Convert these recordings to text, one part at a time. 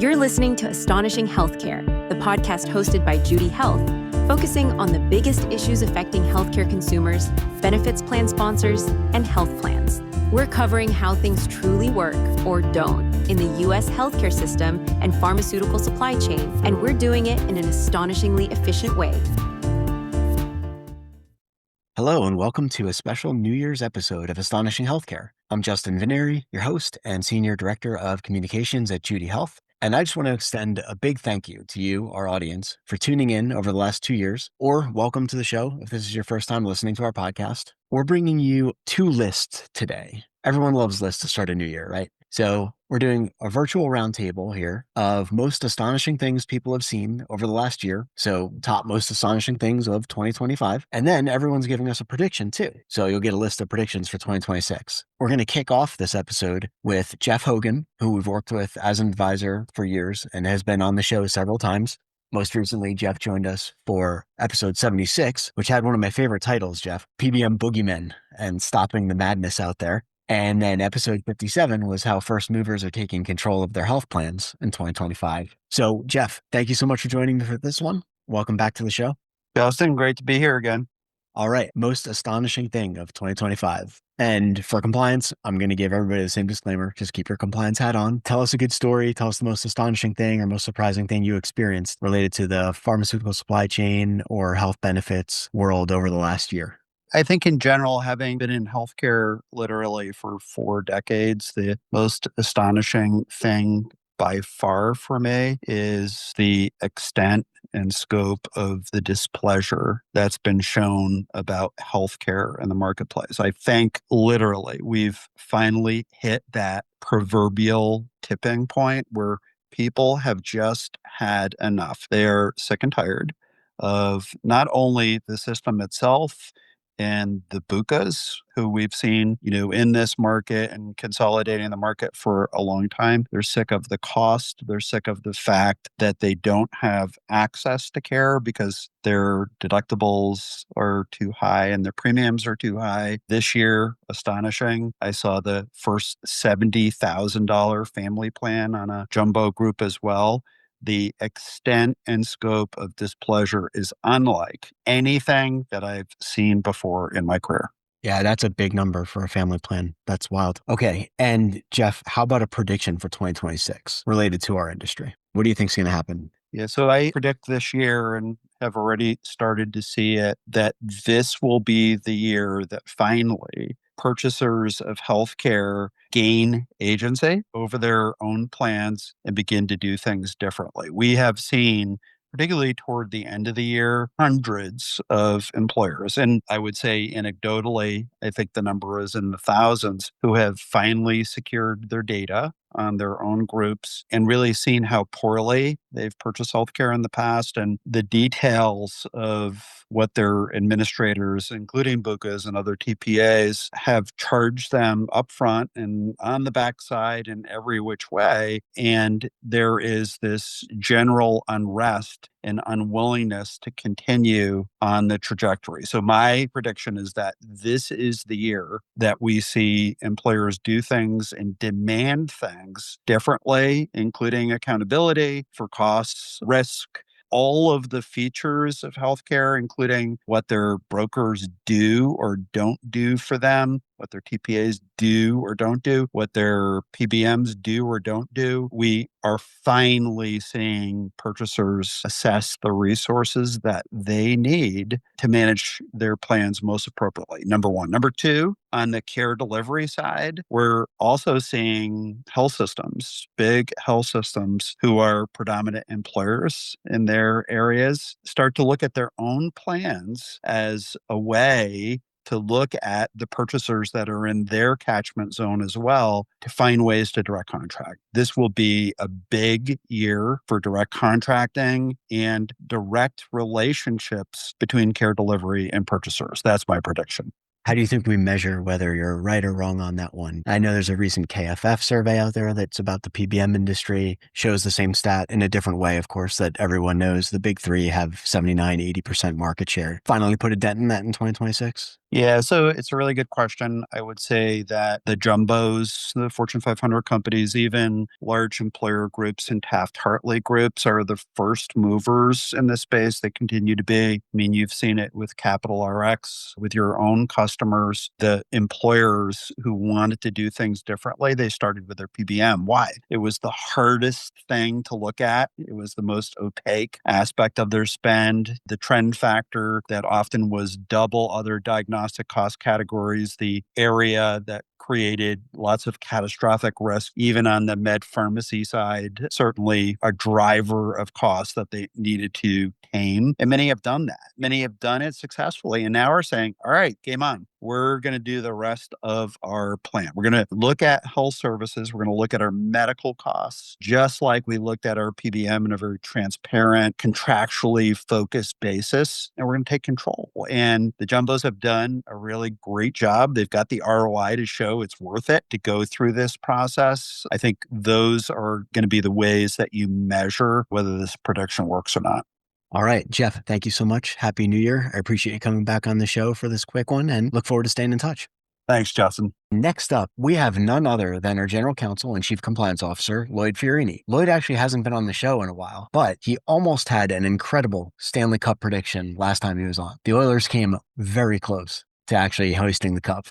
You're listening to Astonishing Healthcare, the podcast hosted by Judy Health, focusing on the biggest issues affecting healthcare consumers, benefits plan sponsors, and health plans. We're covering how things truly work or don't in the U.S. healthcare system and pharmaceutical supply chain, and we're doing it in an astonishingly efficient way. Hello, and welcome to a special New Year's episode of Astonishing Healthcare. I'm Justin Vineri, your host and Senior Director of Communications at Judy Health. And I just want to extend a big thank you to you, our audience, for tuning in over the last 2 years, or welcome to the show if this is your first time listening to our podcast. We're bringing you 2 lists today. Everyone loves lists to start a new year, right? So we're doing a virtual roundtable here of most astonishing things people have seen over the last year. So top most astonishing things of 2025. And then everyone's giving us a prediction too. So you'll get a list of predictions for 2026. We're going to kick off this episode with Jeff Hogan, who we've worked with as an advisor for years and has been on the show several times. Most recently, Jeff joined us for episode 76, which had one of my favorite titles, Jeff, PBM Boogeymen and Stopping the Madness Out There. And then episode 57 was how first movers are taking control of their health plans in 2025. So, Jeff, thank you so much for joining me for this one. Welcome back to the show. Justin, great to be here again. All right. Most astonishing thing of 2025. And for compliance, I'm going to give everybody the same disclaimer. Just keep your compliance hat on. Tell us a good story. Tell us the most astonishing thing or most surprising thing you experienced related to the pharmaceutical supply chain or health benefits world over the last year. I think in general, having been in healthcare literally for 4 decades, the most astonishing thing by far for me is the extent and scope of the displeasure that's been shown about healthcare in the marketplace. I think literally we've finally hit that proverbial tipping point where people have just had enough. They're sick and tired of not only the system itself, and the bukas who we've seen, in this market and consolidating the market for a long time. They're sick of the cost. They're sick of the fact that they don't have access to care because their deductibles are too high and their premiums are too high. This year, astonishing, I saw the first $70,000 family plan on a jumbo group as well. The extent and scope of displeasure is unlike anything that I've seen before in my career. Yeah, that's a big number for a family plan. That's wild. Okay. And Jeff, how about a prediction for 2026 related to our industry? What do you think is going to happen? Yeah, so I predict this year and have already started to see it that this will be the year that finally purchasers of healthcare gain agency over their own plans and begin to do things differently. We have seen, particularly toward the end of the year, hundreds of employers, and I would say anecdotally, I think the number is in the thousands, who have finally secured their data on their own groups and really seen how poorly they've purchased healthcare in the past and the details of what their administrators, including BUCAs and other TPAs, have charged them upfront and on the backside in every which way. And there is this general unrest and unwillingness to continue on the trajectory. So my prediction is that this is the year that we see employers do things and demand things differently, including accountability for costs, risk, all of the features of healthcare, including what their brokers do or don't do for them, what their TPAs do or don't do, what their PBMs do or don't do. We are finally seeing purchasers assess the resources that they need to manage their plans most appropriately. Number one. Number two, on the care delivery side, we're also seeing health systems, big health systems who are predominant employers in their areas, start to look at their own plans as a way to look at the purchasers that are in their catchment zone as well to find ways to direct contract. This will be a big year for direct contracting and direct relationships between care delivery and purchasers. That's my prediction. How do you think we measure whether you're right or wrong on that one? I know there's a recent KFF survey out there that's about the PBM industry, shows the same stat in a different way, of course, that everyone knows the big three have 79, 80% market share. Finally put a dent in that in 2026? Yeah, so it's a really good question. I would say that the jumbos, the Fortune 500 companies, even large employer groups and Taft-Hartley groups are the first movers in this space. They continue to be. I mean, you've seen it with Capital RX, with your own customers, the employers who wanted to do things differently. They started with their PBM. Why? It was the hardest thing to look at. It was the most opaque aspect of their spend. The trend factor that often was double other diagnostic cost categories, the area that created lots of catastrophic risk, even on the med pharmacy side, certainly a driver of costs that they needed to tame. And many have done that. Many have done it successfully and now are saying, all right, game on. We're going to do the rest of our plan. We're going to look at health services. We're going to look at our medical costs, just like we looked at our PBM in a very transparent, contractually focused basis. And we're going to take control. And the jumbos have done a really great job. They've got the ROI to show it's worth it to go through this process. I think those are going to be the ways that you measure whether this prediction works or not. All right, Jeff, thank you so much. Happy New Year. I appreciate you coming back on the show for this quick one and look forward to staying in touch. Thanks, Justin. Next up, we have none other than our General Counsel and Chief Compliance Officer, Lloyd Fiorini. Lloyd actually hasn't been on the show in a while, but he almost had an incredible Stanley Cup prediction last time he was on. The Oilers came very close to actually hoisting the cup.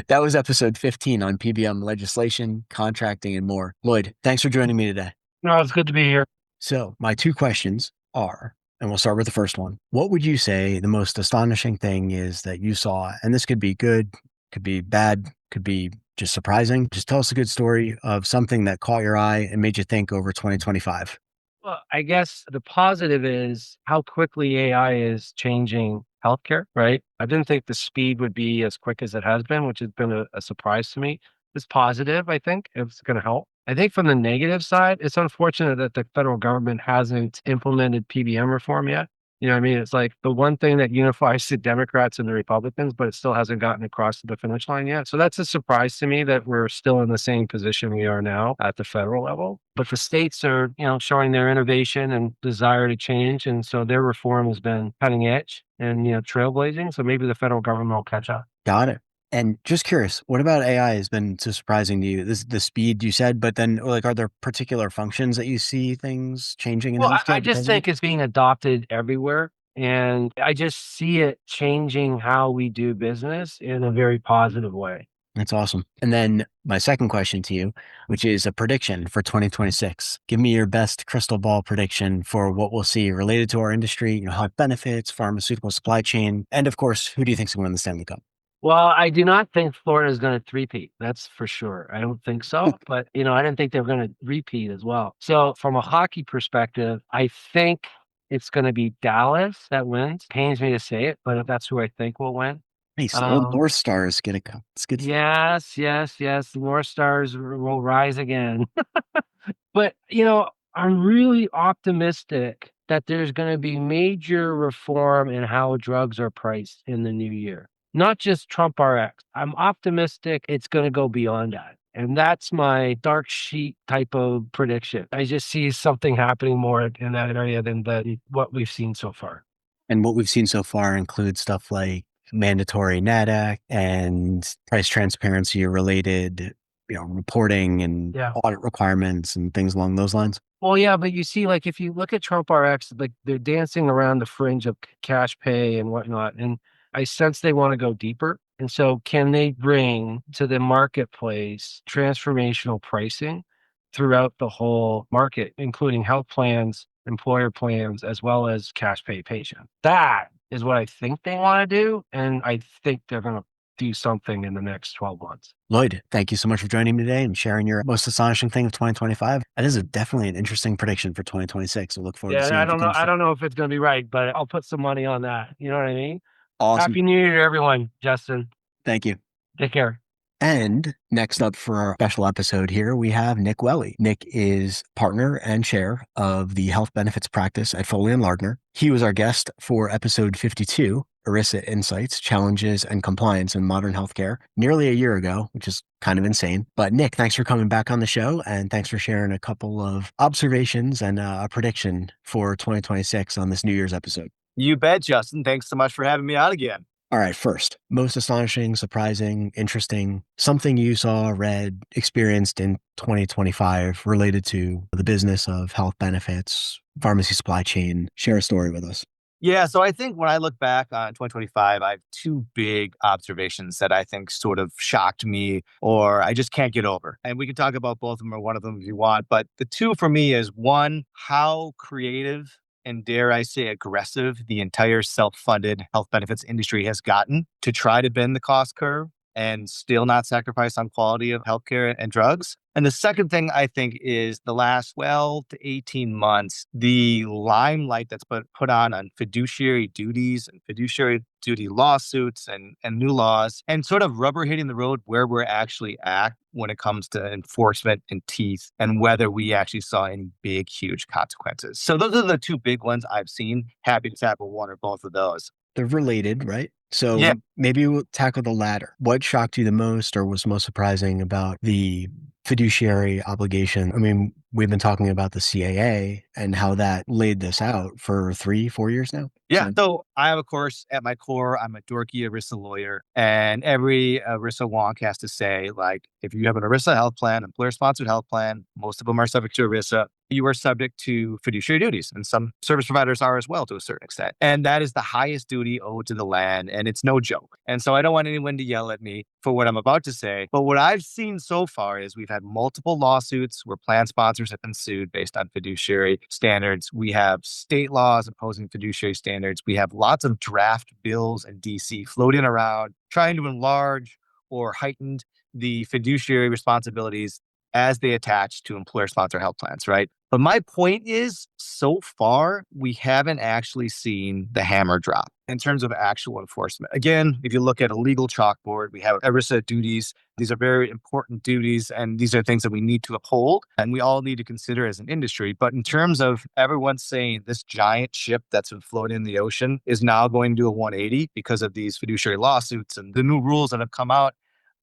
That was episode 15 on PBM legislation, contracting, and more. Lloyd, thanks for joining me today. No, it's good to be here. So my two questions are, and we'll start with the first one. What would you say the most astonishing thing is that you saw? And this could be good, could be bad, could be just surprising. Just tell us a good story of something that caught your eye and made you think over 2025. Well, I guess the positive is how quickly AI is changing healthcare, right? I didn't think the speed would be as quick as it has been, which has been a surprise to me. It's positive, I think. It's going to help. I think from the negative side, it's unfortunate that the federal government hasn't implemented PBM reform yet. You know what I mean? It's like the one thing that unifies the Democrats and the Republicans, but it still hasn't gotten across the finish line yet. So that's a surprise to me that we're still in the same position we are now at the federal level. But the states are, showing their innovation and desire to change. And so their reform has been cutting edge and, trailblazing. So maybe the federal government will catch up. Got it. And just curious, what about AI has been so surprising to you? This the speed you said, but then are there particular functions that you see things changing in Well, healthcare? I just think it's being adopted everywhere. And I just see it changing how we do business in a very positive way. That's awesome. And then my second question to you, which is a prediction for 2026. Give me your best crystal ball prediction for what we'll see related to our industry, health benefits, pharmaceutical supply chain, and of course, who do you think is going to win the Stanley Cup? Well, I do not think Florida is going to three-peat. That's for sure. I don't think so. But, I didn't think they were going to repeat as well. So from a hockey perspective, I think it's going to be Dallas that wins. Pains me to say it, but that's who I think will win. Nice. Old North Stars get a cup. It's good. Yes. The North Stars will rise again. But, I'm really optimistic that there's going to be major reform in how drugs are priced in the new year. Not just Trump RX. I'm optimistic it's going to go beyond that. And that's my dark sheet type of prediction. I just see something happening more in that area than what we've seen so far. And what we've seen so far includes stuff like mandatory NADAC and price transparency related, reporting and audit requirements and things along those lines. Well, yeah, but you see, like if you look at Trump RX, like they're dancing around the fringe of cash pay and whatnot. And I sense they want to go deeper. And so can they bring to the marketplace transformational pricing throughout the whole market, including health plans, employer plans, as well as cash pay patients? That is what I think they want to do. And I think they're going to do something in the next 12 months. Lloyd, thank you so much for joining me today and sharing your most astonishing thing of 2025. That is definitely an interesting prediction for 2026. So look forward to seeing I don't know if it's going to be right, but I'll put some money on that. You know what I mean? Awesome. Happy New Year to everyone, Justin. Thank you. Take care. And next up for our special episode here, we have Nick Welly. Nick is partner and chair of the health benefits practice at Foley & Lardner. He was our guest for episode 52. ERISA Insights, Challenges and Compliance in Modern Healthcare nearly a year ago, which is kind of insane. But Nick, thanks for coming back on the show, and thanks for sharing a couple of observations and a prediction for 2026 on this New Year's episode. You bet, Justin. Thanks so much for having me on again. All right, first, most astonishing, surprising, interesting, something you saw, read, experienced in 2025 related to the business of health benefits, pharmacy supply chain. Share a story with us. Yeah, so I think when I look back on 2025, I have two big observations that I think sort of shocked me or I just can't get over. And we can talk about both of them or one of them if you want. But the two for me is one, how creative and dare I say aggressive the entire self-funded health benefits industry has gotten to try to bend the cost curve and still not sacrifice on quality of healthcare and drugs. And the second thing I think is the last 12 to 18 months, the limelight that's put on fiduciary duties and fiduciary duty lawsuits and new laws and sort of rubber hitting the road where we're actually at when it comes to enforcement and teeth and whether we actually saw any big, huge consequences. So those are the two big ones I've seen. Happy to tackle one or both of those. They're related, right? So Yeah. maybe we'll tackle the latter. What shocked you the most or was most surprising about the fiduciary obligation? I mean, we've been talking about the CAA and how that laid this out for 3-4 years now. Yeah. So I have, of course, at my core, I'm a dorky ERISA lawyer. And every ERISA wonk has to say, like, if you have an ERISA health plan, employer-sponsored health plan, most of them are subject to ERISA, you are subject to fiduciary duties. And some service providers are as well to a certain extent. And that is the highest duty owed to the land. And it's no joke. And so I don't want anyone to yell at me for what I'm about to say. But what I've seen so far is we've had multiple lawsuits where plan sponsors have been sued based on fiduciary standards. We have state laws opposing fiduciary standards. We have lots of draft bills in DC floating around trying to enlarge or heighten the fiduciary responsibilities as they attach to employer-sponsored health plans, right? But my point is, so far, we haven't actually seen the hammer drop in terms of actual enforcement. Again, if you look at a legal chalkboard, we have ERISA duties. These are very important duties, and these are things that we need to uphold, and we all need to consider as an industry. But in terms of everyone saying this giant ship that's been floating in the ocean is now going to do a 180 because of these fiduciary lawsuits and the new rules that have come out,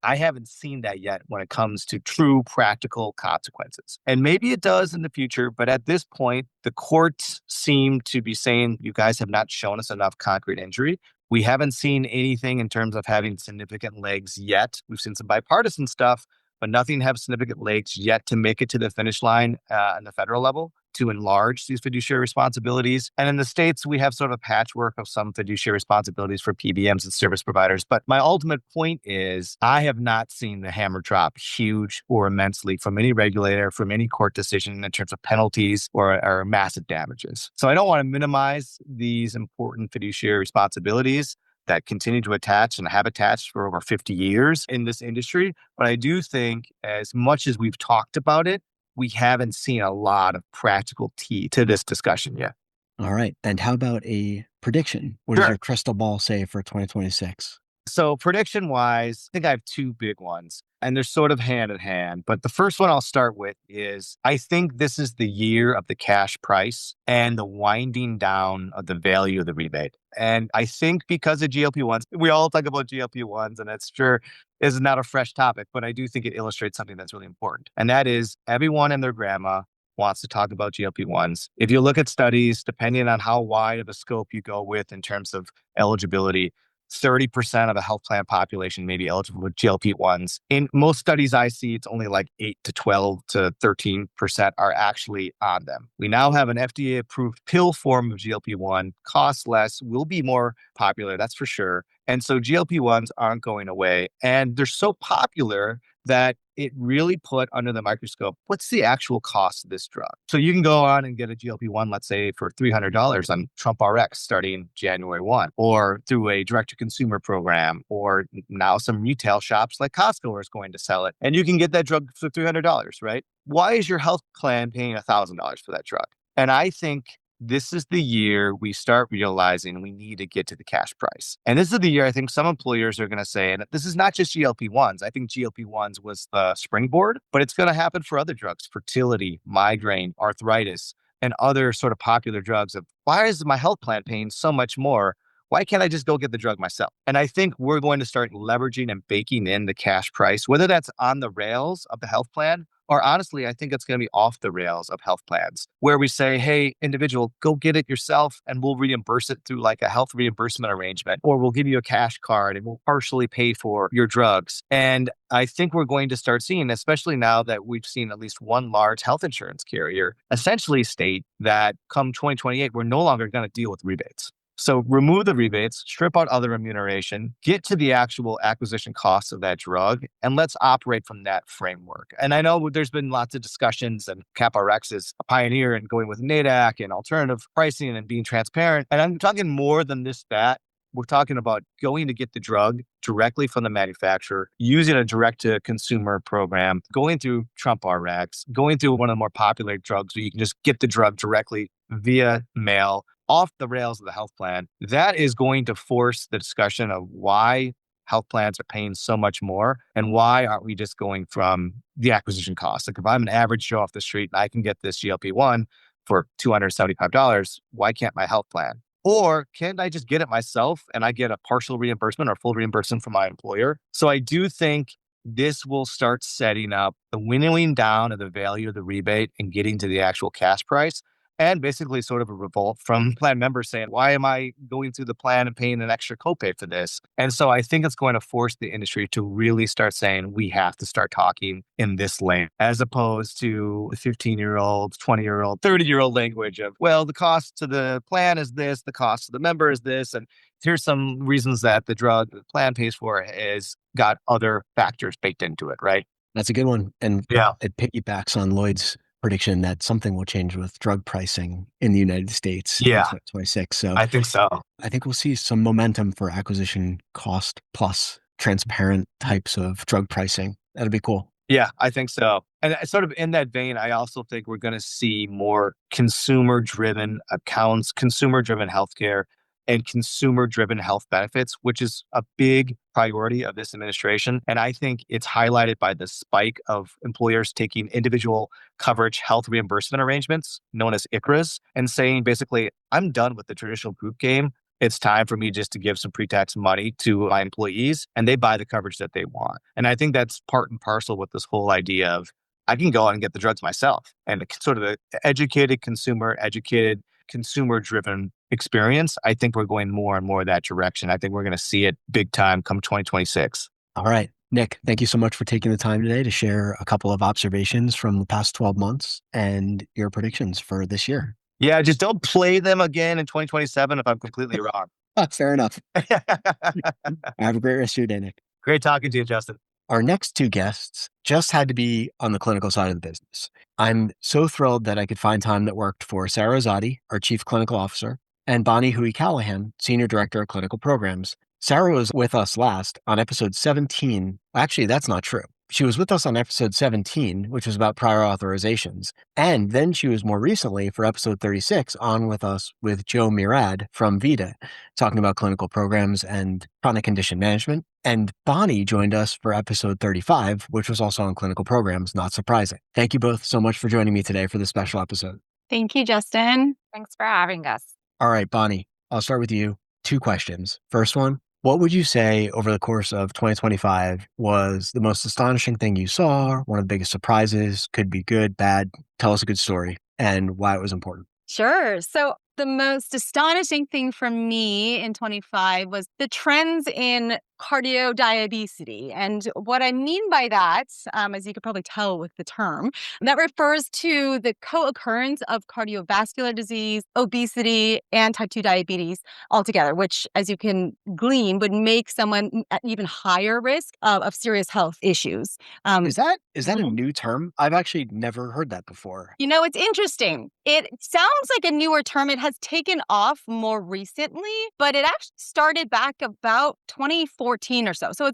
I haven't seen that yet when it comes to true practical consequences. And maybe it does in the future, but at this point, the courts seem to be saying, you guys have not shown us enough concrete injury. We haven't seen anything in terms of having significant legs yet. We've seen some bipartisan stuff, but nothing have significant legs yet to make it to the finish line on the federal level to enlarge these fiduciary responsibilities. And in the states, we have sort of a patchwork of some fiduciary responsibilities for PBMs and service providers. But my ultimate point is I have not seen the hammer drop huge or immensely from any regulator, from any court decision in terms of penalties or massive damages. So I don't want to minimize these important fiduciary responsibilities that continue to attach and have attached for over 50 years in this industry. But I do think as much as we've talked about it, we haven't seen a lot of practical teeth to this discussion yet. All right. And how about a prediction? What does Sure. your crystal ball say for 2026? So prediction wise, I think I have two big ones and they're sort of hand in hand. But the first one I'll start with is I think this is the year of the cash price and the winding down of the value of the rebate. And I think because of GLP-1s, we all talk about GLP-1s and that's sure is not a fresh topic, but I do think it illustrates something that's really important. And that is everyone and their grandma wants to talk about GLP-1s. If you look at studies, depending on how wide of a scope you go with in terms of eligibility, 30% of a health plan population may be eligible with GLP-1s. In most studies I see, it's only like 8 to 12 to 13% are actually on them. We now have an FDA-approved pill form of GLP-1, costs less, will be more popular, that's for sure. And so GLP-1s aren't going away. And they're so popular that it really put under the microscope, what's the actual cost of this drug? So you can go on and get a GLP-1, let's say for $300 on Trump RX starting January 1, or through a direct-to-consumer program, or now some retail shops like Costco is going to sell it. And you can get that drug for $300, right? Why is your health plan paying $1,000 for that drug? And I think this is the year we start realizing we need to get to the cash price. And this is the year I think some employers are going to say, and this is not just GLP-1s. I think GLP-1s was the springboard, but it's going to happen for other drugs, fertility, migraine, arthritis, and other sort of popular drugs of why is my health plan paying so much more Why can't I just go get the drug myself? And I think we're going to start leveraging and baking in the cash price, whether that's on the rails of the health plan, or honestly, I think it's going to be off the rails of health plans where we say, hey, individual, go get it yourself and we'll reimburse it through like a health reimbursement arrangement, or we'll give you a cash card and we'll partially pay for your drugs. And I think we're going to start seeing, especially now that we've seen at least one large health insurance carrier essentially state that come 2028, we're no longer going to deal with rebates. So remove the rebates, strip out other remuneration, get to the actual acquisition costs of that drug, and let's operate from that framework. And I know there's been lots of discussions, and CapRx is a pioneer in going with NADAC and alternative pricing and being transparent. And I'm talking more than that. We're talking about going to get the drug directly from the manufacturer, using a direct-to-consumer program, going through Trump RX, going through one of the more popular drugs where you can just get the drug directly via mail, off the rails of the health plan. That is going to force the discussion of why health plans are paying so much more and why aren't we just going from the acquisition cost? Like if I'm an average Joe off the street and I can get this GLP-1 for $275, why can't my health plan? Or can't I just get it myself and I get a partial reimbursement or full reimbursement from my employer? So I do think this will start setting up the winnowing down of the value of the rebate and getting to the actual cash price. And basically sort of a revolt from plan members saying, why am I going through the plan and paying an extra copay for this? And so I think it's going to force the industry to really start saying, we have to start talking in this lane, as opposed to 15-year-old, 20-year-old, 30-year-old language of, well, the cost to the plan is this, the cost to the member is this. And here's some reasons that the drug the plan pays for is got other factors baked into it, right? That's a good one. And Yeah. it piggybacks on Lloyd's prediction that something will change with drug pricing in the United States in 2026. So I think so. I think we'll see some momentum for acquisition cost plus transparent types of drug pricing. That'll be cool. Yeah, I think so. And sort of in that vein, I also think we're going to see more consumer-driven accounts, consumer-driven healthcare, and consumer-driven health benefits, which is a big priority of this administration. And I think it's highlighted by the spike of employers taking individual coverage health reimbursement arrangements, known as ICHRAs, and saying basically, I'm done with the traditional group game. It's time for me just to give some pre-tax money to my employees and they buy the coverage that they want. And I think that's part and parcel with this whole idea of I can go out and get the drugs myself. And sort of the educated consumer-driven experience, I think we're going more and more that direction. I think we're going to see it big time come 2026. All right. Nick, thank you so much for taking the time today to share a couple of observations from the past 12 months and your predictions for this year. Yeah, just don't play them again in 2027 if I'm completely wrong. Fair enough. Have a great rest of your day, Nick. Great talking to you, Justin. Our next two guests just had to be on the clinical side of the business. I'm so thrilled that I could find time that worked for Sarah Zadi, our Chief Clinical Officer, and Bonnie Hui-Callahan, Senior Director of Clinical Programs. Sarah was with us last on episode 17. Actually, that's not true. She was with us on episode 17, which was about prior authorizations. And then she was more recently for episode 36 on with us with Joe Murad from Vida, talking about clinical programs and chronic condition management. And Bonnie joined us for episode 35, which was also on clinical programs, not surprising. Thank you both so much for joining me today for this special episode. Thank you, Justin. Thanks for having us. All right, Bonnie, I'll start with you. 2 questions. First one, what would you say over the course of 2025 was the most astonishing thing you saw, one of the biggest surprises, could be good, bad? Tell us a good story and why it was important. Sure. So the most astonishing thing for me in 25 was the trends in cardio-diabesity. And what I mean by that, as you could probably tell with the term, that refers to the co-occurrence of cardiovascular disease, obesity, and type 2 diabetes altogether, which, as you can glean, would make someone at even higher risk of serious health issues. Is that a new term? I've actually never heard that before. You know, it's interesting. It sounds like a newer term. It has taken off more recently, but it actually started back about 2014 2014 or so. So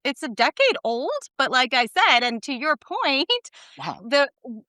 it's a decade old. But like I said, and to your point, Wow.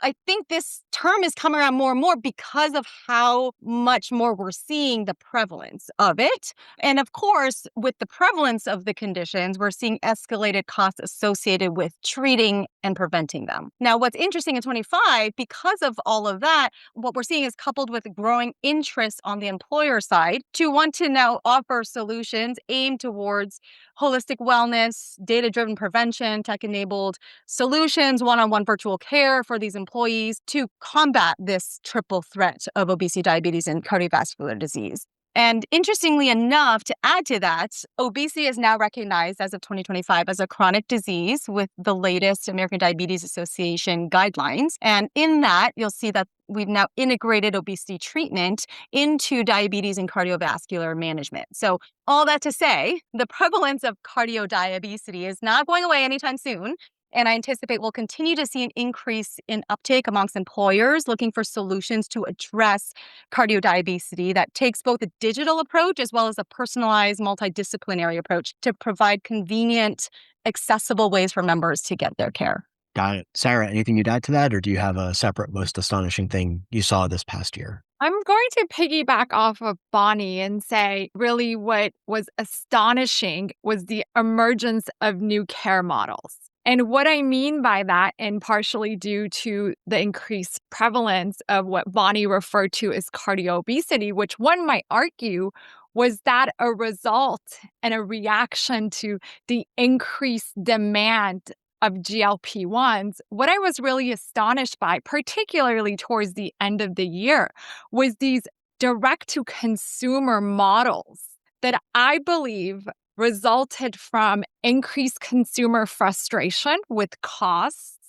I think this term is coming around more and more because of how much more we're seeing the prevalence of it. And of course, with the prevalence of the conditions, we're seeing escalated costs associated with treating and preventing them. Now, what's interesting in 25, because of all of that, what we're seeing is coupled with growing interest on the employer side to want to now offer solutions aimed towards holistic wellness, data-driven prevention, tech-enabled solutions, one-on-one virtual care for these employees to combat this triple threat of obesity, diabetes, and cardiovascular disease. And interestingly enough, to add to that, obesity is now recognized as of 2025 as a chronic disease with the latest American Diabetes Association guidelines. And in that, you'll see that we've now integrated obesity treatment into diabetes and cardiovascular management. So all that to say, the prevalence of cardio-diabesity is not going away anytime soon. And I anticipate we'll continue to see an increase in uptake amongst employers looking for solutions to address cardio-diabesity that takes both a digital approach as well as a personalized multidisciplinary approach to provide convenient, accessible ways for members to get their care. Got it. Sarah, anything you'd add to that, or do you have a separate most astonishing thing you saw this past year? I'm going to piggyback off of Bonnie and say really what was astonishing was the emergence of new care models. And what I mean by that, and partially due to the increased prevalence of what Bonnie referred to as cardio-obesity, which one might argue was that a result and a reaction to the increased demand of GLP-1s, what I was really astonished by, particularly towards the end of the year, was these direct-to-consumer models that I believe resulted from increased consumer frustration with costs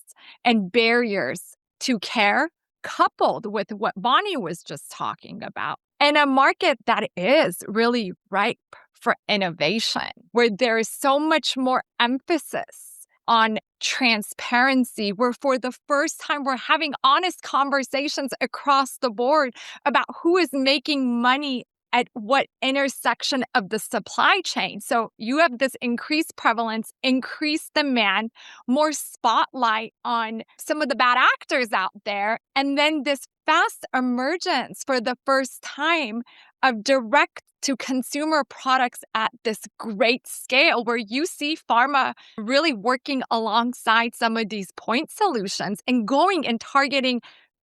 and barriers to care, coupled with what Bonnie was just talking about. And a market that is really ripe for innovation, where there is so much more emphasis on transparency, where for the first time we're having honest conversations across the board about who is making money at what intersection of the supply chain. So you have this increased prevalence, increased demand, more spotlight on some of the bad actors out there, and then this fast emergence for the first time of direct to consumer products at this great scale where you see pharma really working alongside some of these point solutions and going and targeting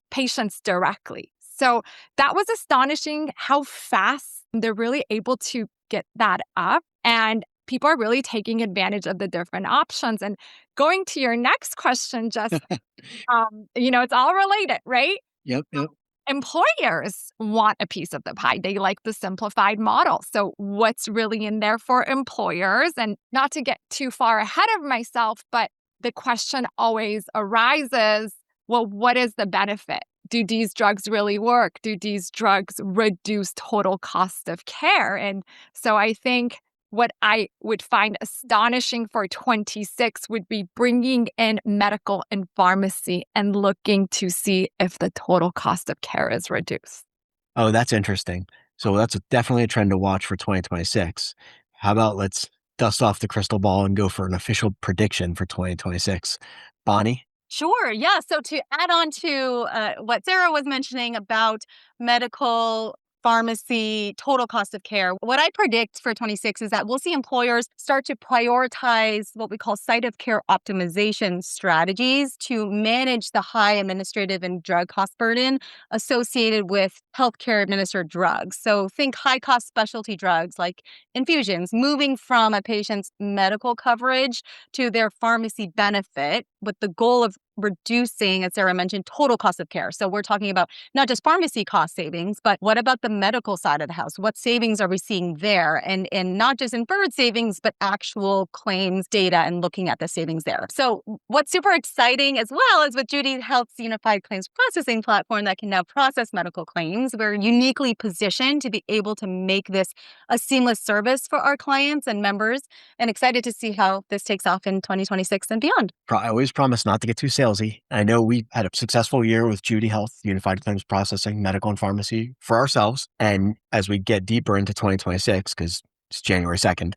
patients directly. So that was astonishing how fast they're really able to get that up. And people are really taking advantage of the different options. And going to your next question, just, it's all related, right? Yep. Employers want a piece of the pie. They like the simplified model. So what's really in there for employers? And not to get too far ahead of myself, but the question always arises, well, what is the benefit? Do these drugs really work? Do these drugs reduce total cost of care? And so I think what I would find astonishing for 26 would be bringing in medical and pharmacy and looking to see if the total cost of care is reduced. Oh, that's interesting. So that's definitely a trend to watch for 2026. How about let's dust off the crystal ball and go for an official prediction for 2026. Bonnie? Sure. Yeah. So to add on to what Sarah was mentioning about medical, pharmacy, total cost of care, what I predict for 26 is that we'll see employers start to prioritize what we call site of care optimization strategies to manage the high administrative and drug cost burden associated with healthcare administered drugs. So think high cost specialty drugs like infusions, moving from a patient's medical coverage to their pharmacy benefit with the goal of reducing, as Sarah mentioned, total cost of care. So we're talking about not just pharmacy cost savings, but what about the medical side of the house? What savings are we seeing there? And not just inferred savings, but actual claims data and looking at the savings there. So what's super exciting as well is with Judy Health's unified claims processing platform that can now process medical claims, we're uniquely positioned to be able to make this a seamless service for our clients and members, and excited to see how this takes off in 2026 and beyond. I always promise not to get too salesy. I know we had a successful year with Judy Health, unified claims processing, medical and pharmacy for ourselves. And as we get deeper into 2026, because it's January 2nd,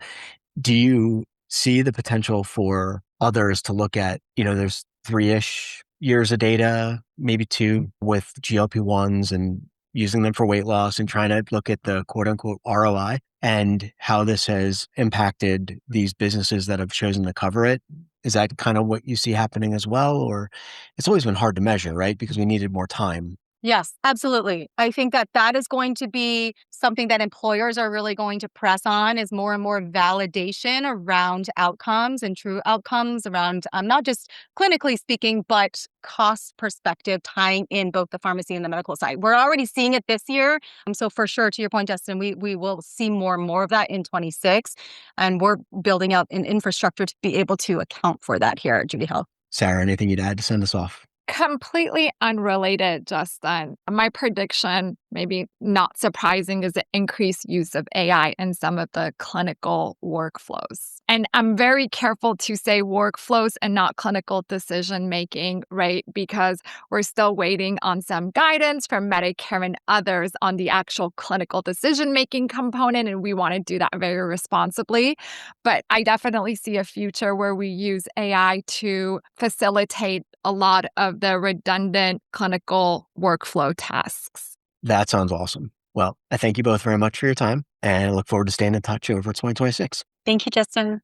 Do you see the potential for others to look at, there's 3-ish years of data, maybe 2 with GLP-1s and using them for weight loss and trying to look at the quote unquote ROI and how this has impacted these businesses that have chosen to cover it? Is that kind of what you see happening as well? Or it's always been hard to measure, right? Because we needed more time. Yes, absolutely. I think that that is going to be something that employers are really going to press on is more and more validation around outcomes and true outcomes around not just clinically speaking, but cost perspective, tying in both the pharmacy and the medical side. We're already seeing it this year. So for sure, to your point, Justin, we will see more and more of that in 26. And we're building out an infrastructure to be able to account for that here at Judy Health. Sarah, anything you'd add to send us off? Completely unrelated, Justin. My prediction, maybe not surprising, is the increased use of AI in some of the clinical workflows. And I'm very careful to say workflows and not clinical decision making, right? Because we're still waiting on some guidance from Medicare and others on the actual clinical decision making component. And we want to do that very responsibly. But I definitely see a future where we use AI to facilitate a lot of the redundant clinical workflow tasks. That sounds awesome. Well, I thank you both very much for your time and I look forward to staying in touch over 2026. Thank you, Justin.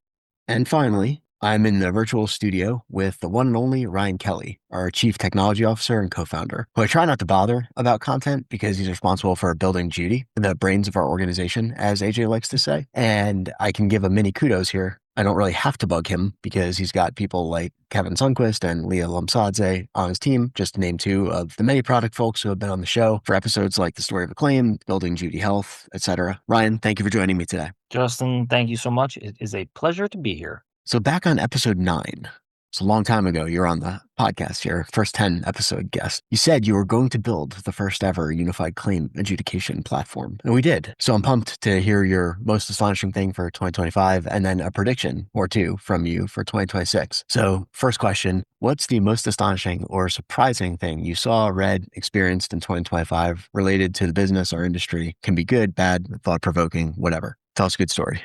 And finally, I'm in the virtual studio with the one and only Ryan Kelly, our Chief Technology Officer and co-founder, who I try not to bother about content because he's responsible for building Judy, the brains of our organization, as AJ likes to say. And I can give a mini kudos here. I don't really have to bug him because he's got people like Kevin Sundquist and Leah Lamsadze on his team, just to name 2 of the many product folks who have been on the show for episodes like The Story of Acclaim, Building Judy Health, etc. Ryan, thank you for joining me today. Justin, thank you so much. It is a pleasure to be here. So back on episode 9, it's a long time ago, you're on the podcast, your first 10 episode guest. You said you were going to build the first ever unified claim adjudication platform. And we did. So I'm pumped to hear your most astonishing thing for 2025 and then a prediction or 2 from you for 2026. So first question, what's the most astonishing or surprising thing you saw, read, experienced in 2025 related to the business or industry? Can be good, bad, thought-provoking, whatever. Tell us a good story.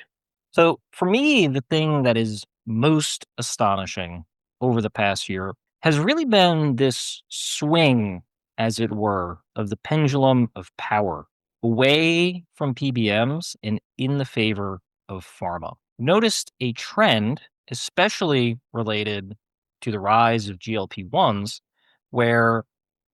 So for me, the thing that is most astonishing over the past year has really been this swing, as it were, of the pendulum of power away from PBMs and in the favor of pharma. Noticed a trend, especially related to the rise of GLP-1s, where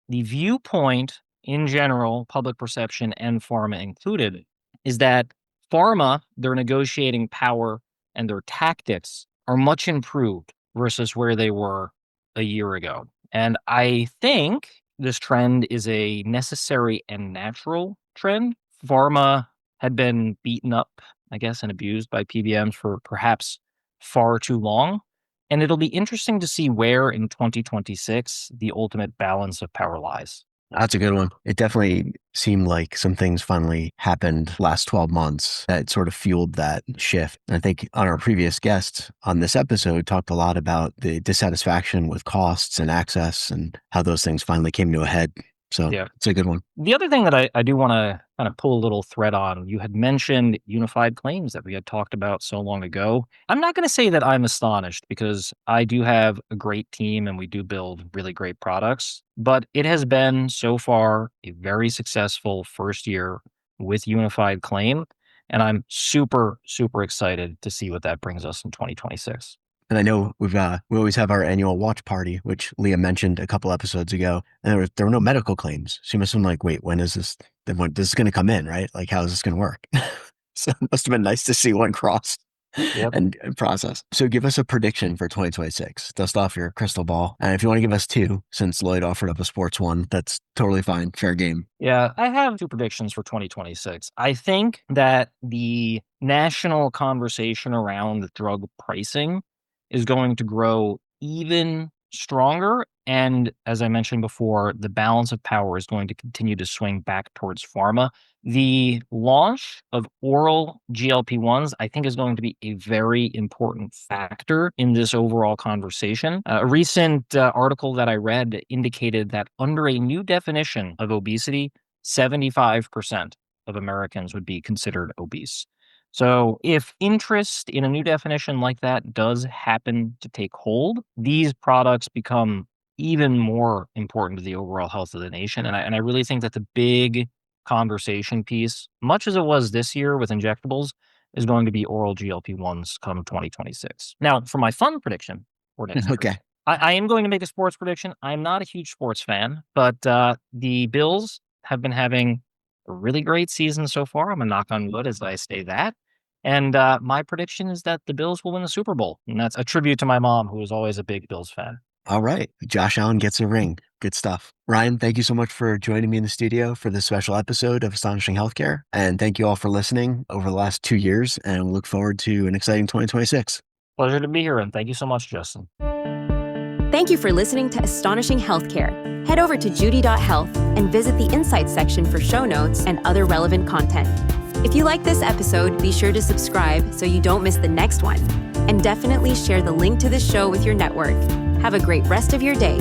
the viewpoint in general, public perception and pharma included, is that pharma, their negotiating power and their tactics are much improved versus where they were a year ago. And I think this trend is a necessary and natural trend. Pharma had been beaten up, I guess, and abused by PBMs for perhaps far too long. And it'll be interesting to see where in 2026 the ultimate balance of power lies. That's a good one. It definitely seemed like some things finally happened last 12 months that sort of fueled that shift. And I think on our previous guest on this episode talked a lot about the dissatisfaction with costs and access and how those things finally came to a head. So yeah, it's a good one. The other thing that I do want to kind of pull a little thread on, you had mentioned unified claims that we had talked about so long ago. I'm not going to say that I'm astonished because I do have a great team and we do build really great products, but it has been so far a very successful first year with unified claim. And I'm super, super excited to see what that brings us in 2026. And I know we always have our annual watch party, which Leah mentioned a couple episodes ago, and there were no medical claims. So you must have been like, wait, when is this? When this is going to come in, right? Like, how is this going to work? So it must have been nice to see one cross and process. So give us a prediction for 2026. Dust off your crystal ball. And if you want to give us 2, since Lloyd offered up a sports one, that's totally fine. Fair game. Yeah, I have 2 predictions for 2026. I think that the national conversation around drug pricing is going to grow even stronger. And as I mentioned before, the balance of power is going to continue to swing back towards pharma. The launch of oral GLP-1s, I think, is going to be a very important factor in this overall conversation. A recent article that I read indicated that under a new definition of obesity, 75% of Americans would be considered obese. So if interest in a new definition like that does happen to take hold, these products become even more important to the overall health of the nation. And I really think that the big conversation piece, much as it was this year with injectables, is going to be oral GLP-1s come 2026. Now, for my fun prediction for next year, Okay. I am going to make a sports prediction. I'm not a huge sports fan, but the Bills have been having a really great season so far. I'm a knock on wood as I say that. And my prediction is that the Bills will win the Super Bowl. And that's a tribute to my mom, who was always a big Bills fan. All right. Josh Allen gets a ring. Good stuff. Ryan, thank you so much for joining me in the studio for this special episode of Astonishing Healthcare. And thank you all for listening over the last 2 years. And we look forward to an exciting 2026. Pleasure to be here. And thank you so much, Justin. Thank you for listening to Astonishing Healthcare. Head over to judy.health and visit the Insights section for show notes and other relevant content. If you like this episode, be sure to subscribe so you don't miss the next one. And definitely share the link to this show with your network. Have a great rest of your day.